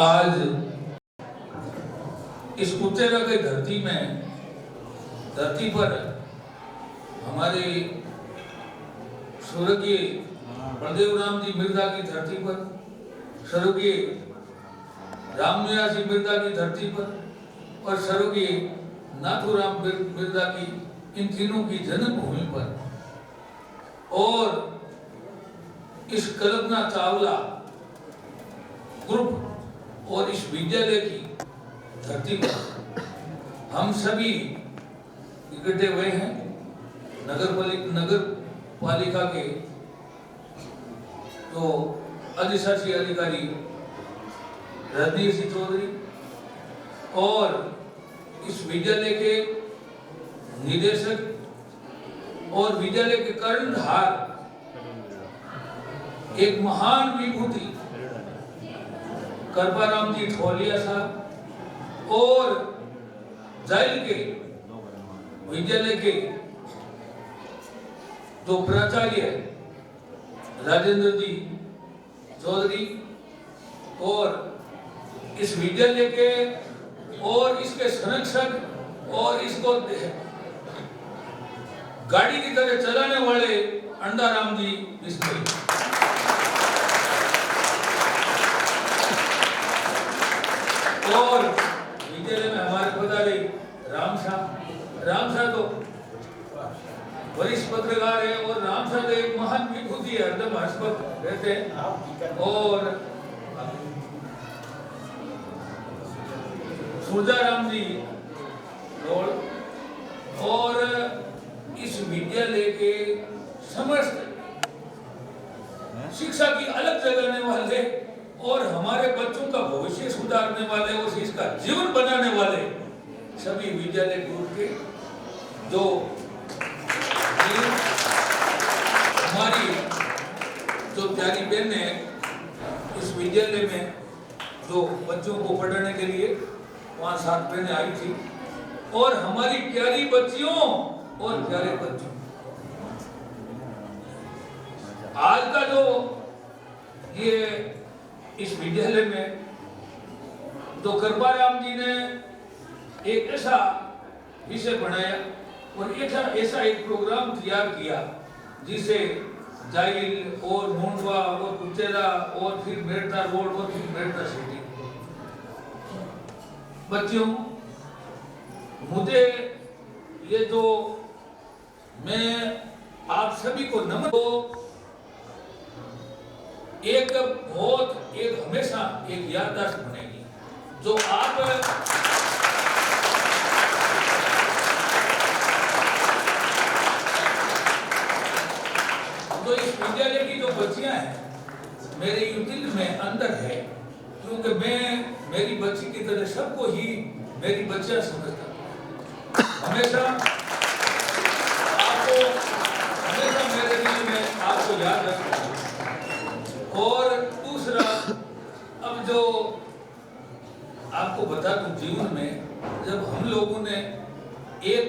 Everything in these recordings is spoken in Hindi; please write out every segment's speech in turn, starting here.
आज इस कुचेरा की धरती पर हमारे स्वर्गीय बलदेव राम जी मिर्जा की धरती पर, स्वर्गीय रामनिवास जी मिर्जा की धरती पर और स्वर्गीय नाथूराम मिर्जा की, इन तीनों की जन्मभूमि पर और इस कल्पना चावला ग्रुप और इस विद्यालय की धरती पर हम सभी इकट्ठे हुए हैं। नगर पालिका के तो अधिशासी अधिकारी रजनीश सिंह चौधरी और इस विद्यालय के निदेशक और विद्यालय के कर्णधार एक महान विभूति कृपाराम जी ठोलिया साहब और जाइल के विद्यालय के जो प्राचार्य राजेंद्र जी चौधरी और इस विद्यालय के और इसके संरक्षक और इसको गाड़ी की तरह चलाने वाले अंडाराम जी बिस्मिल और विद्यालय में हमारे पधारे राम साहब तो वरिष्ठ पत्रकार है और राम साहब एक महान विभूति है, हरदम हंसपत रहते हैं। और सूरजाराम जी और इस विद्यालय के समस्त शिक्षा की अलग जगाने वाले और हमारे बच्चों का भविष्य सुधारने वाले और इसका जीवन बनाने वाले सभी विद्यालय ग्रुप के जो हमारी जो प्यारी बहन है इस विद्यालय में जो बच्चों को पढ़ाने के लिए 5-7 बहनें आई थी और हमारी प्यारी बच्चियों और प्यारे बच्चों, आज का जो ये इस विद्यालय में तो कृपाराम जी ने एक ऐसा विषय बनाया और ऐसा एक प्रोग्राम तैयार किया जिसे जाइल और मुंडवा और कुचेरा और फिर मेड़ता रोड और फिर मेड़ता सिटी। बच्चों, मुझे ये जो मैं आप सभी को नमन को एक हमेशा एक याददाश्त बनेगी जो आप तो इस विद्यालय की जो बच्चियां हैं मेरे दिल में अंदर है, क्योंकि मैं मेरी बच्ची की तरह सबको ही मेरी बच्चियां समझता हूं। हमेशा मेरे दिल में आपको याद रखता हूं। और दूसरा, अब जो आपको बता दूं, जीवन में जब हम लोगों ने एक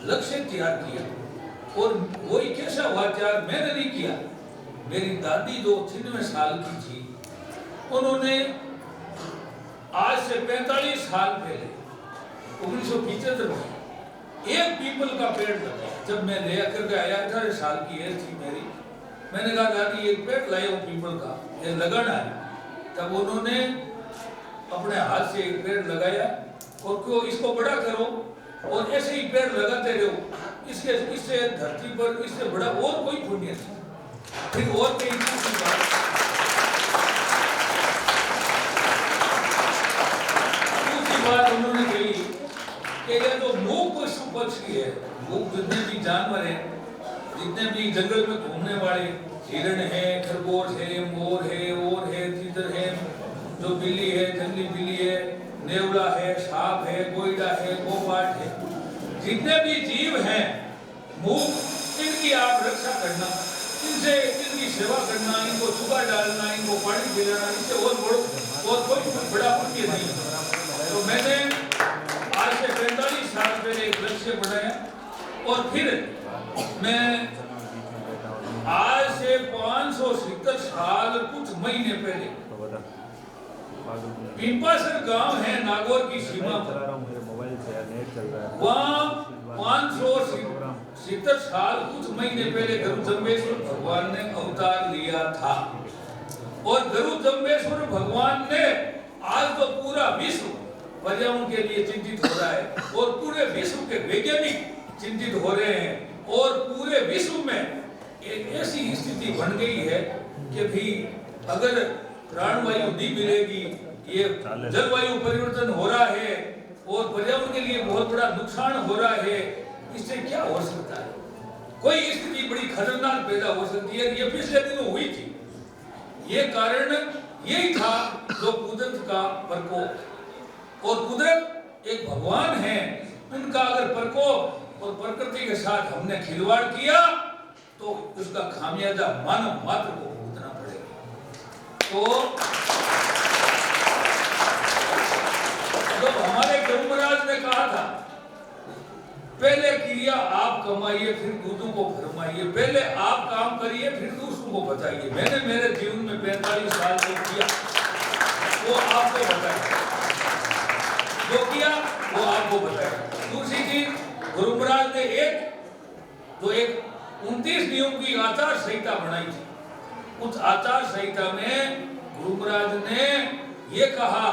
लक्ष्य तैयार किया और वही कैसा हुआ तैयार मैंने नहीं किया, मेरी दादी जो 93 साल की थी उन्होंने आज से 45 साल पहले 1975 में एक पीपल का पेड़ लगाया। जब मैं ले करके आया, 18 साल की एज थी मेरी, मैंने कहा दादी एक पेड़ लाया हूं पीपल का, ये लगाना है। तब उन्होंने अपने हाथ से एक पेड़ लगाया और क्यों इसको बड़ा करो और ऐसे ही पेड़ लगाते रहो, इससे धरती पर इससे बड़ा और कोई पुण्य नहीं। फिर और कई दूसरी बात उन्होंने कही कि ये जो मूक पशु पक्षी है, मूक जितने भी जानवर हैं, जितने भी जंगल में घूमने वाले हिरण है, खरगोश है, मोर है, और है, तीतर है, जो बिल्ली है, जंगली बिल्ली है, नेवला है, सांप है, कोयला है, गोपाट है, जितने भी जीव हैं मूक, इनकी आप रक्षा करना, इनकी सेवा करना, इनको चुगा डालना, इनको पानी पिलाना, इससे और कोई बड़ा पुण्य नहीं। तो मैंने आज से 45 साल पहले एक लक्ष्य बनाया और फिर मैं आज से 570 साल कुछ महीने पहले पिंपासर गांव है नागौर की सीमा पर, वहाँ 570 साल कुछ महीने पहले गरुड़ भगवान ने अवतार लिया था। और गरुड़ भगवान ने आज तो पूरा विश्व पर्यावरण के लिए चिंतित हो रहा है और पूरे विश्व के वैज्ञानिक चिंतित हो रहे हैं और पूरे विश्व में एक ऐसी स्थिति बन गई है कि भी अगर प्राणवायु नहीं मिलेगी, ये जलवायु परिवर्तन हो रहा है और पर्यावरण के लिए बहुत बड़ा नुकसान हो रहा है, इससे क्या हो सकता है? कोई स्थिति बड़ी खतरनाक पैदा हो सकती है। ये पिछले दिनों हुई थी। ये कारण यही था जो कुदरत का प्रकोप, और कुदरत एक भगवान है, उनका अगर प्रकोप और प्रकृति के साथ हमने खिलवाड़ किया तो उसका खामियाजा मानव मात्र को भुगतना पड़ेगा। तो जब हमारे गुरु महाराज ने कहा था पहले क्रिया आप कमाइए फिर दूसरों को फरमाइए, पहले आप काम करिए फिर दूसरों को बताइए। मैंने मेरे जीवन में 45 साल जो किया वो आपको बताया, जो किया वो आपको बताया। दूसरी चीज, गुरु महाराज ने एक 29 नियम की आचार संहिता बनाई थी। उस आचार संहिता में गुरु महाराज ने ये कहा,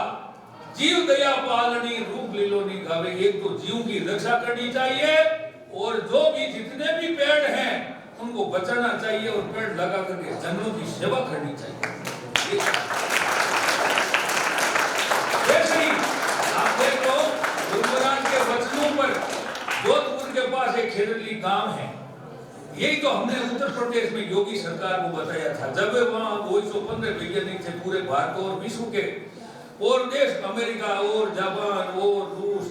जीव दया पालनी रूप लीलोनी गावे। एक तो जीव की रक्षा करनी चाहिए और जो भी जितने भी पेड़ हैं उनको बचाना चाहिए और पेड़ लगा करके जंगलों की सेवा करनी चाहिए। जैसे ही आप देखो गुरु महाराज के वचनों पर जोधपुर के पास एक खेरली गांव है, यही तो हमने उत्तर प्रदेश में योगी सरकार को बताया था। जब वहाँ 215 वैज्ञानिक थे पूरे भारत और विश्व के, और देश अमेरिका और जापान और रूस,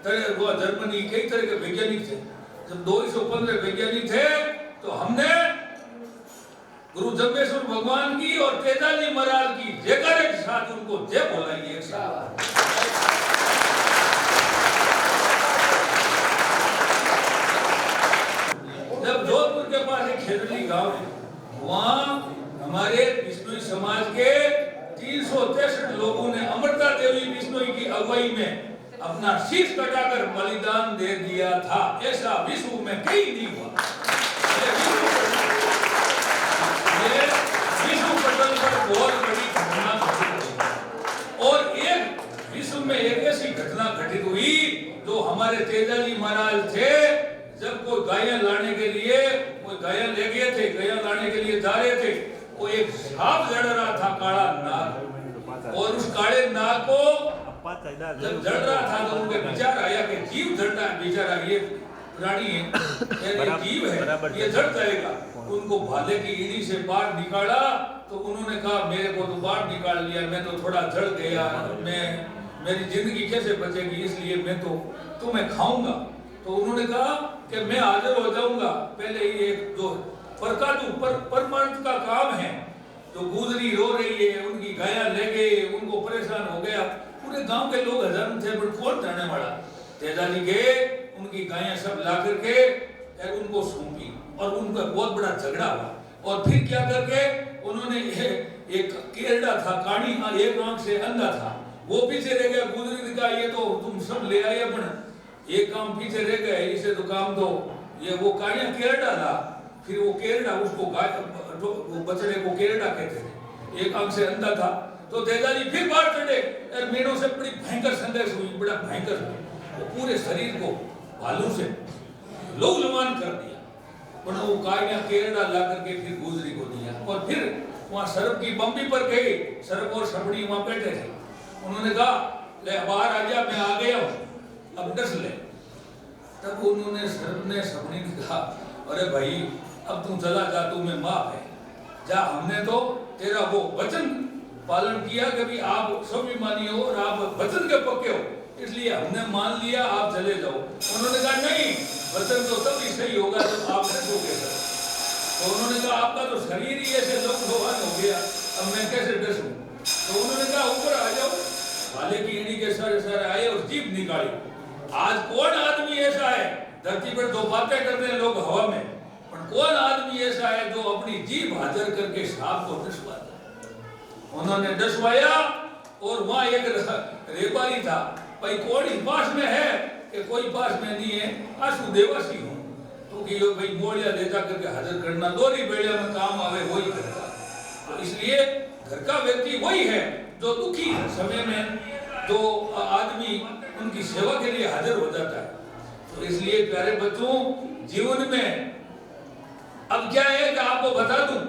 जर्मनी, कई तरह के वैज्ञानिक थे। जब 215 वैज्ञानिक थे तो हमने गुरु जम्बेश्वर भगवान की और तेजाजी महाराज की जयकारे के साथ उनको जय बोलाइए एक साथ। जब जोधपुर के पास एक खेरली गांव है, वहाँ हमारे बिश्नोई समाज के 363 लोगों ने अमृता देवी बिश्नोई की अगुवाई में अपना शीश कटाकर बलिदान दे दिया था। ऐसा विश्व में कहीं नहीं हुआ। ये विश्व पटल पर बहुत बड़ी घटना घटित हुई और एक विश्व में एक ऐसी घटना घटित हुई जो हमारे तेजाजी महाराज थे। जब कोई गायें लाने के लिए कोई गायें ले गए थे, गायें लाने के लिए जा रहे थे, वो एक सांप जड़ रहा था, काला नाग, और उस काले नाग को जब जड़ रहा था तो उनके विचार आया कि जीव जड़ना है, बेचारा ये प्राणी है, ये जीव है, ये जड़ जाएगा। उनको भाले की ईड़ी से बाहर निकाला तो उन्होंने कहा मेरे को तो बाहर निकाल लिया, मैं तो थोड़ा जड़ गया, मेरी जिंदगी कैसे बचेगी, इसलिए मैं तो तुम्हें खाऊंगा। तो उन्होंने कहा कि मैं हाजिर हो जाऊंगा। पहले ये जो परमार्थ का काम है, जो गुजरी रो रही है, उनकी गायें ले गए, उनको परेशान हो गया, पूरे गांव के लोग हजारों थे, पर कौन जाने वाला। तेजाजी गए, उनकी गायें सब ला करके उनको सौंपी और उनका बहुत बड़ा झगड़ा हुआ। और फिर क्या करके उन्होंने एक केरड़ा था, कानी, एक आंख से अंधा था, वो पीछे रह गया। गुजरी का ये तो तुम सब ले आए, पर एक काम पीछे रह गए, इसे तो काम दो। ये वो कानिया केरड़ा था, फिर वो केरड़ा उसको वो बछड़े को केरड़ा कहते थे, एक आंख से अंधा था। तो तेजाजी फिर बाहर चढ़े, मेड़ों से बड़ी भयंकर संघर्ष हुई, बड़ा भयंकर, वो पूरे शरीर को भालू से लहूलुहान कर दिया। वो कानिया केरड़ा ला करके फिर गुजरी को दिया और फिर वहाँ सरप की बम्बी पर गए। सरप और सबड़ी वहाँ बैठे थे। उन्होंने कहा ले बाहर आ जा, मैं आ गया हूँ, अब डस ले। तब उन्होंने सरप ने सबड़ी ने कहा अरे भाई अब तू चला जा, तुम्हें माफ है, जा, हमने तो तेरा वो वचन पालन किया कि भी आप स्वाभिमानी हो और आप वचन के पक्के हो, इसलिए हमने मान लिया, आप चले जाओ। उन्होंने कहा नहीं, वचन तो तभी सही होगा जब आप डसोगे सर। तो उन्होंने कहा आपका तो शरीर ही ऐसे लोकभवान हो गया, अब मैं कैसे डसूं। तो उन्होंने कहा ऊपर आ जाओ। भाले की ईड़ी के सर आए और जीभ निकाली। आज कौन आदमी ऐसा है, धरती पर दो बातें करते हैं लोग हवा में, पर कौन आदमी ऐसा है जो अपनी जीभ हाजिर करके सांप को डसवाता है। उन्होंने डसवाया और वहाँ एक रेपारी था, भाई कौन इस पास में है कि कोई पास में नहीं है, आंसू देवासी हूँ, तो कि यो भाई बोलिया ले जा करके हाजिर करना, दोरी बेड़िया में काम आवे वही करता। तो इसलिए घर का व्यक्ति वही है जो दुखी समय में जो आदमी उनकी सेवा के लिए हाजिर हो जाता है। तो इसलिए प्यारे बच्चों, जीवन में अब क्या है कि आपको बता दूं,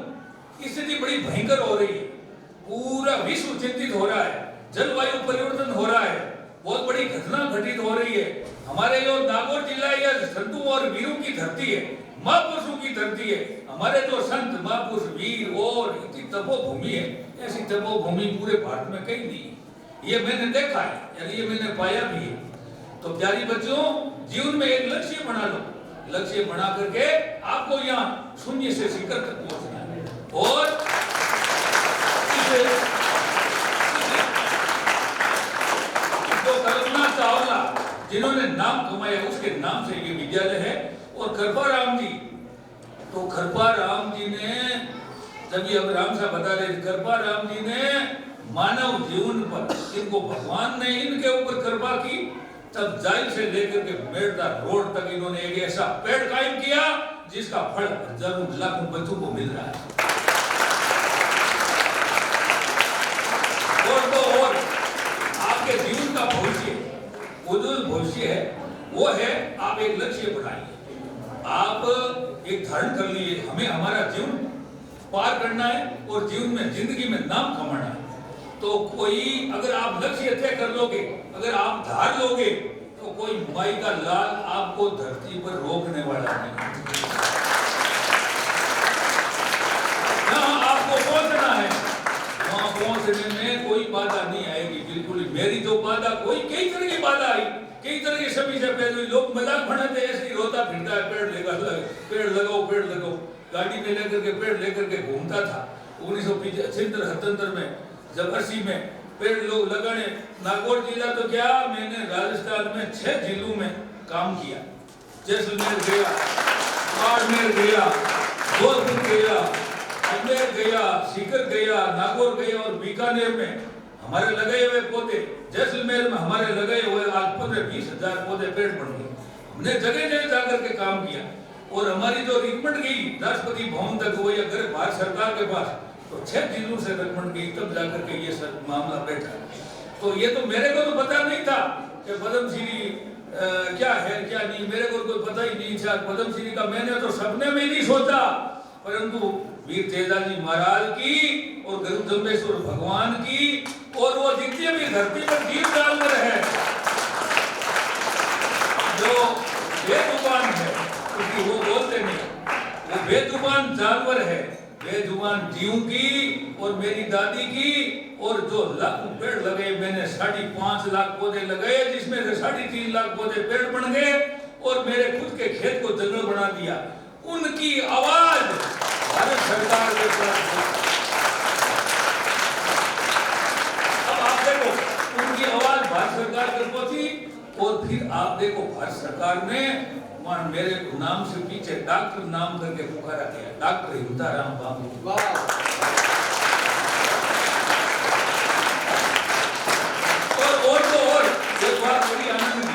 स्थिति बड़ी भयंकर हो रही है, पूरा विश्व चिंतित हो रहा है, जलवायु परिवर्तन हो रहा है, बहुत बड़ी घटना घटित हो रही है। हमारे जो नागौर जिला या संतों और वीरों की धरती है, महापुरुषों की धरती है, हमारे जो संत महापुरुष वीर और इतनी तपोभूमि है, ऐसी तपोभूमि पूरे भारत में कहीं नहीं है। ये मैंने देखा है, यानी ये मैंने पाया भी है। तो प्यारी बच्चों, जीवन में एक लक्ष्य बना लो, लक्ष्य बना करके आपको यहाँ शून्य से शिखर तक पहुंचना है। और जो कल्पना चावला जिन्होंने नाम कमाया, उसके नाम से ये विद्यालय है। और कृपाराम जी, तो कृपाराम जी ने, जब ये राम साहब बता रहे, कृपाराम जी ने मानव जीवन पर, इनको भगवान ने इनके ऊपर कृपा की, तब जाइल से लेकर के मेड़ता रोड तक इन्होंने एक ऐसा पेड़ कायम किया जिसका फल हजारों लाखों बच्चों को मिल रहा है। और तो और आपके जीवन का भविष्य, उज्जवल भविष्य है, वो है आप एक लक्ष्य बनाइए, आप एक धारण कर लिए, हमें हमारा जीवन पार करना है और जीवन में जिंदगी में नाम कमाना है। तो कोई अगर आप लक्ष्य तय कर लोगे, अगर आप धार लोगे, तो कोई माई का लाल आपको धरती पर रोकने वाला नहीं। जहां आपको पहुंचना है वहां पहुंचने में कोई बाधा नहीं आएगी, बिल्कुल। मेरी जो बाधा, कोई कई तरह की बाधा आई, कई तरह की सभी से पहले लोग मजाक बनाते, ऐसे ही रोता फिरता है, पेड़ लगाओ, गाड़ी में लेकर के पेड़ लेकर के घूमता था। 1975-78 में जब 80 में पेड़ लोग लगाने, नागौर जिला तो क्या, मैंने राजस्थान में 6 जिलों में काम किया, जैसलमेर गया, बाड़मेर गया, जोधपुर गया, अजमेर गया, सीकर गया, नागौर गया और बीकानेर में हमारे लगे हुए पौधे, जैसलमेर में हमारे लगे हुए आज 15-20 हजार पौधे पेड़ बन गए। हमने जगह जगह जाकर के काम किया और हमारी जो रिकमेंड गई राष्ट्रपति भवन तक हो या भारत सरकार के पास, तो 6 जिलों से रिकमेंड गई, तब जाकर के ये सब मामला बैठा। तो ये तो मेरे को तो पता नहीं था कि पद्मश्री क्या है क्या नहीं, मेरे को कोई पता ही नहीं था पद्मश्री का। मैंने तो सपने में नहीं सोचा, परंतु वीर तेजाजी महाराज की और गुरु जम्बेश्वर भगवान की और वो जितने भी धरती पर जीव जानवर है जो बेजुबान है, क्योंकि वो बोलते नहीं, वो बेजुबान जानवर है, बेजुबान जीव की और मेरी दादी की। और जो लाखों पेड़ लगे, मैंने 5.5 लाख पौधे लगाए, जिसमें से 3.5 लाख पौधे पेड़ बन गए और मेरे खुद के खेत को जंगल बना दिया। उनकी आवाज भारत सरकार के पास, अब आप देखो उनकी आवाज भारत सरकार तक पहुंची और फिर आप देखो भारत सरकार ने मेरे नाम से पीछे डॉक्टर नाम करके पुकारा गया, डॉक्टर हिमताराम बाबू। और तो और एक बात बड़ी आनंद की,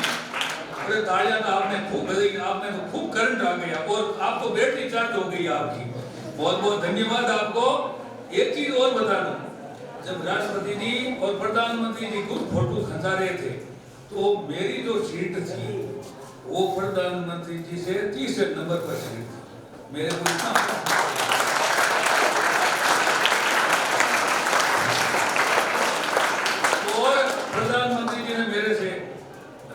अरे तालियां तो आपने खूब बजाई, आपने तो खूब करंट आ गया और आपको बैटरी चार्ज हो गई आपकी, बहुत बहुत धन्यवाद आपको। एक चीज और बता दूं, जब राष्ट्रपति जी और प्रधानमंत्री जी खुद फोटो खिंचा रहे थे, तो मेरी जो सीट थी वो प्रधानमंत्री जी से 30 नंबर पर सीट थी। मेरे को इतना और प्रधानमंत्री जी ने मेरे से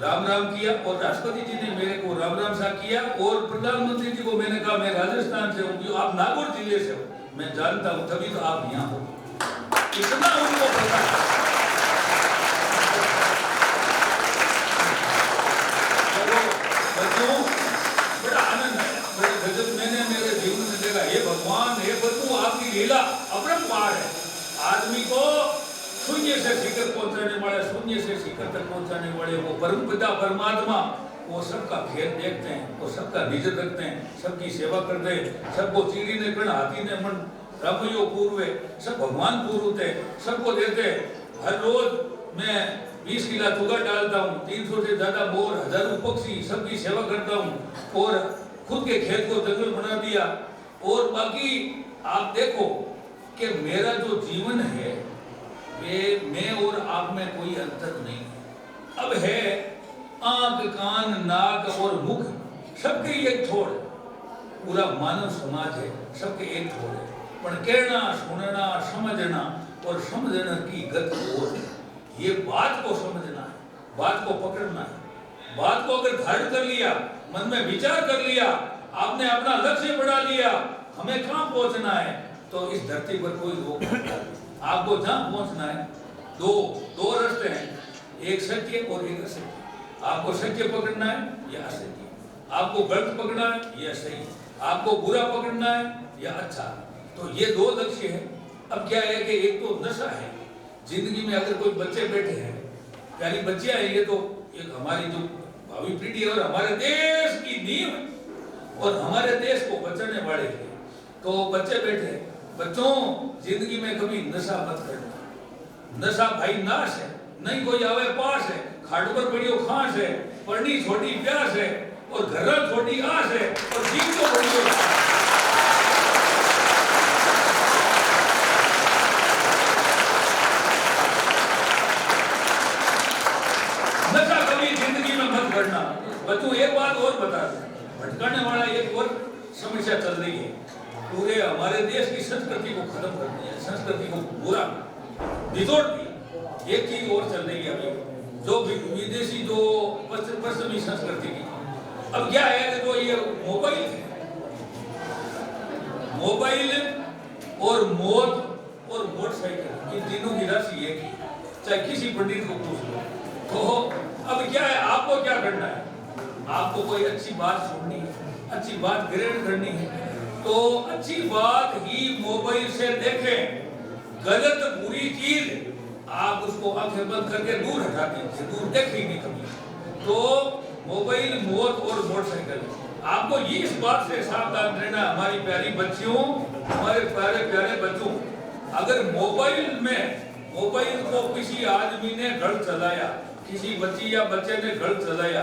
राम राम किया और राष्ट्रपति जी ने मेरे को राम राम सा किया। और प्रधानमंत्री जी को मैंने कहा मैं राजस्थान से हूँ, आप नागौर जिले से हो, मैं जानता हूँ, तभी तो आप यहाँ हो। इतना उनको पता है। बड़ा आनंद है, बड़े गजब मैंने मेरे जीवन में देखा। ये भगवान, हे प्रभु, आपकी लीला अपरंपार है। आदमी को शून्य से शिखर पहुंचाने वाले, शून्य से शिखर तक पहुंचाने वाले वो परमपिता परमात्मा, वो सबका खेल देखते हैं, वो सबका निजर रखते हैं, सबकी सेवा करते हैं। सबको चीड़ी ने कण, हाथी ने मन, रामयो पूर्वे, सब भगवान पूर्व थे, सबको देते। हर रोज मैं 20 किलो चुगा डालता हूँ, 300 से ज्यादा मोर, हजारों पक्षी, सबकी सेवा करता हूँ और खुद के खेत को जंगल बना दिया। और बाकी आप देखो कि मेरा जो जीवन है वे मैं और आप में कोई अंतर नहीं। अब है आंख, कान, नाक और मुख सबके एक छोड़, पूरा मानव समाज है, सबके एक छोड़ है। पर कहना, सुनना, समझना और समझने की गति और है। ये बात को समझना है, बात को पकड़ना है। बात को अगर धारण कर लिया, मन में विचार कर लिया, आपने अपना लक्ष्य बढ़ा लिया, हमें कहाँ पहुंचना है, तो इस धरती पर कोई रोक नहीं। आपको जहाँ पहुंचना है, दो रास्ते हैं, एक सत्य और एक असत्य। आपको सत्य पकड़ना है या असत्य, आपको गलत पकड़ना है या सही, आपको बुरा पकड़ना है या अच्छा। तो ये दो लक्ष्य है। अब क्या है कि एक तो नशा है जिंदगी में। अगर कोई बच्चे बैठे हैं, प्यारी बच्चियां हैं, ये तो एक हमारी जो भावी पीढ़ी है और हमारे देश की नींव और हमारे देश को बचाने वाले हैं। तो बच्चे बैठे, बच्चों जिंदगी में कभी नशा मत करना। नशा भाई नाश है, नहीं कोई आवे पास है, खाट पर पड़ियो खास है, पढ़नी छोटी प्यास है और घर छोटी आस है और जीव तो बड़ियो। नशा कभी जिंदगी में मत करना। बच्चों एक बात और बता दें, भटकाने वाला एक और समस्या चल रही है। पूरे हमारे देश की संस्कृति को खत्म कर दिया, संस्कृति को पूरा निचोड़ दिया। एक चीज और चल रही है अभी, जो विदेशी जो पश्चिमी संस्कृति की। अब क्या है कि जो ये मोबाइल है, मोबाइल और मौत और मोटरसाइकिल, इन तीनों की राशि एक ही, चाहे किसी पंडित को पूछ लो। तो अब क्या है, आपको क्या करना है? आपको कोई अच्छी बात सुननी है, अच्छी बात ग्रहण करनी है, तो अच्छी बात ही मोबाइल से देखें। गलत बुरी चीज आप उसको आंखें बंद करके दूर हटा दीजिए, दूर देखेंगे कभी। तो मोबाइल, मौत और मोटरसाइकिल, आपको ये इस बात से सावधान रहना हमारी प्यारी बच्चियों, हमारे प्यारे प्यारे बच्चों। अगर मोबाइल को किसी आदमी ने गलत चलाया, किसी बच्ची या बच्चे ने गलत चलाया,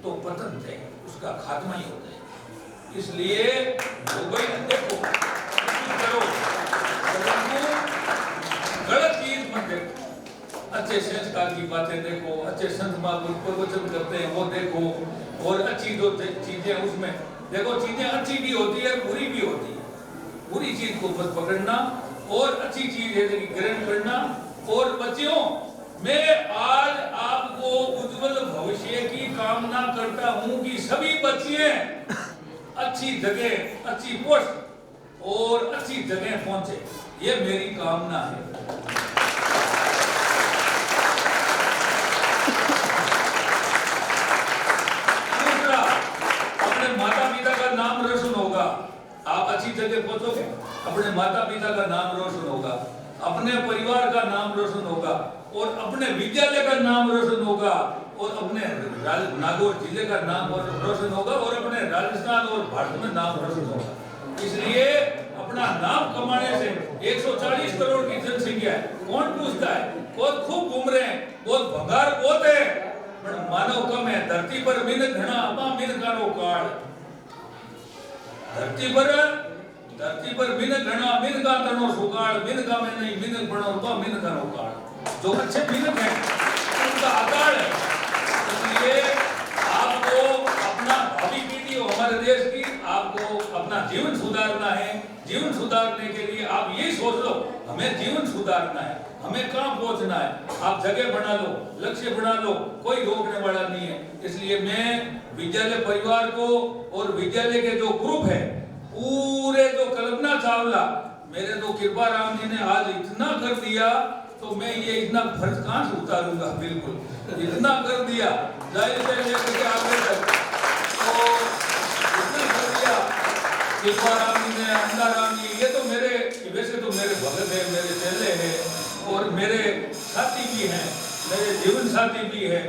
तो पतन है, उसका खात्मा ही होता है। इसलिए मोबाइल देखो, करो, गलत चीज मत देखो, अच्छे संस्कार की बातें देखो, अच्छे संत महापुरुष प्रवचन करते हैं वो देखो, और अच्छी जो चीजें उसमें देखो। चीजें अच्छी भी होती है, बुरी भी होती है। बुरी चीज को मत पकड़ना और अच्छी चीज है ग्रहण करना। और बच्चियों, मैं आज आपको उज्जवल भविष्य की कामना करता हूं कि सभी बच्चियां अच्छी जगह, अच्छी पोस्ट और अच्छी जगह पहुंचे, ये मेरी कामना है। दूसरा, अपने माता पिता का नाम रोशन होगा। आप अच्छी जगह पहुंचोगे, अपने माता पिता का नाम रोशन होगा, अपने परिवार का नाम रोशन होगा और अपने विद्यालय का नाम रोशन होगा और अपने नागौर जिले का नाम रोशन होगा और अपने राजस्थान और भारत में नाम रोशन होगा। इसलिए अपना नाम कमाने से 140 करोड़ की जनसंख्या है, कौन पूछता है? बहुत खूब घूम रहे हैं, बहुत भंगार बहुत है, पर मानव कम है। धरती पर मिन घना अपा मिन कानो काल, धरती पर मिन घना मिन का तनो सुकाल, मिन का में नहीं मिन बनो तो मिन कानो काल। जो अच्छे मिनक हैं उनका आकार है। इसलिए आपको अपना भावी पीढ़ी हमारे देश की, आपको अपना जीवन सुधारना है। जीवन सुधारने के लिए आप यही सोच लो, हमें जीवन सुधारना है, हमें कहाँ पहुंचना है। आप जगह बना लो, लक्ष्य बना लो, कोई रोकने वाला नहीं है। इसलिए मैं विद्यालय परिवार को और विद्यालय के जो ग्रुप है, पूरे जो कल्पना चावला, मेरे तो कृपा राम जी ने आज इतना कर दिया, तो मैं ये इतना फर्ज कहाँ से उतारूंगा। बिल्कुल इतना कर दिया, जाहिर से लेकर के आगे तक तो इतना कर दिया। कृपा राम जी ने, अंधा राम जी, ये तो मेरे, वैसे तो मेरे भगत है, मेरे चेले हैं और मेरे साथी भी हैं, मेरे जीवन साथी भी है।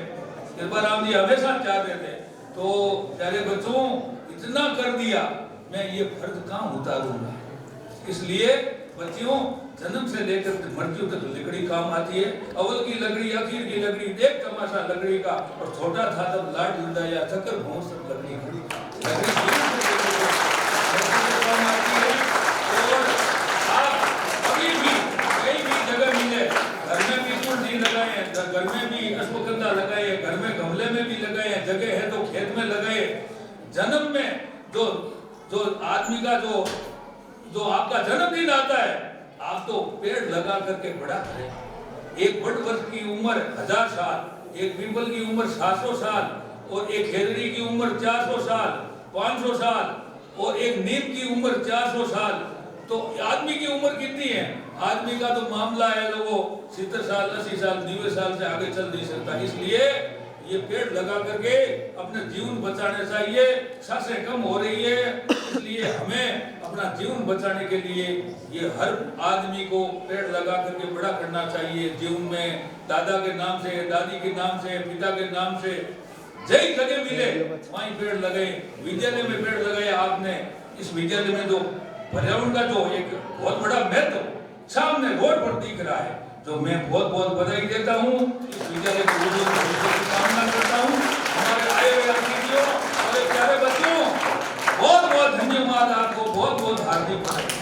कृपा राम जी हमेशा चाहते थे। तो प्यारे बच्चों, इतना कर दिया, मैं ये फर्ज कहाँ उतारूंगा। इसलिए बच्चियों, जन्म से लेकर मृत्यु तक लकड़ी काम आती है। अव्वल की लकड़ी, आखिर की लकड़ी, देख तमाशा लकड़ी का, और छोटा था तब लाड लुटाया, चक्कर भौंस सब लकड़ी खड़ी। लकड़ी काम आती है। और आप कभी भी कहीं भी जगह मिले, घर में भी तुलसी लगाए, घर में भी अश्वगंधा लगाए, घर में गमले में भी लगाए, जगह है तो खेत में लगाए। जन्म में जो आदमी का जो आपका जन्मदिन आता है, आप तो पेड़ लगा करके बड़ा करें। एक बड़ वर्ष की उम्र 1000 साल, एक पीपल की उम्र 700 साल, और एक खेजड़ी की उम्र 400 साल, 500 साल, और एक नीम की उम्र 400 साल। तो आदमी की उम्र कितनी है? आदमी का तो मामला है तो वो 70 साल, 80 साल, 90 साल से आगे चल नहीं सकता। इसलिए ये पेड़ लगा करके अपने जीवन बचाने चाहिए। सांसें कम हो रही है, इसलिए हमें अपना जीवन बचाने के लिए ये हर आदमी को पेड़ लगा करके बड़ा करना चाहिए। जीवन में दादा के नाम से, दादी के नाम से, पिता के नाम से, जय जगह मिले वहीं पेड़ लगाए। विद्यालय में पेड़ लगाए आपने। इस विद्यालय में जो पर्यावरण का जो एक बहुत बड़ा महत्व सामने रोड पर दिख रहा है, जो मैं बहुत बहुत बधाई देता हूँ। इस विद्यालय की कामना करता हूँ। हमारे आए हुए अतिथियों और प्यारे बच्चों, बहुत बहुत धन्यवाद आपको, बहुत बहुत हार्दिक बधाई।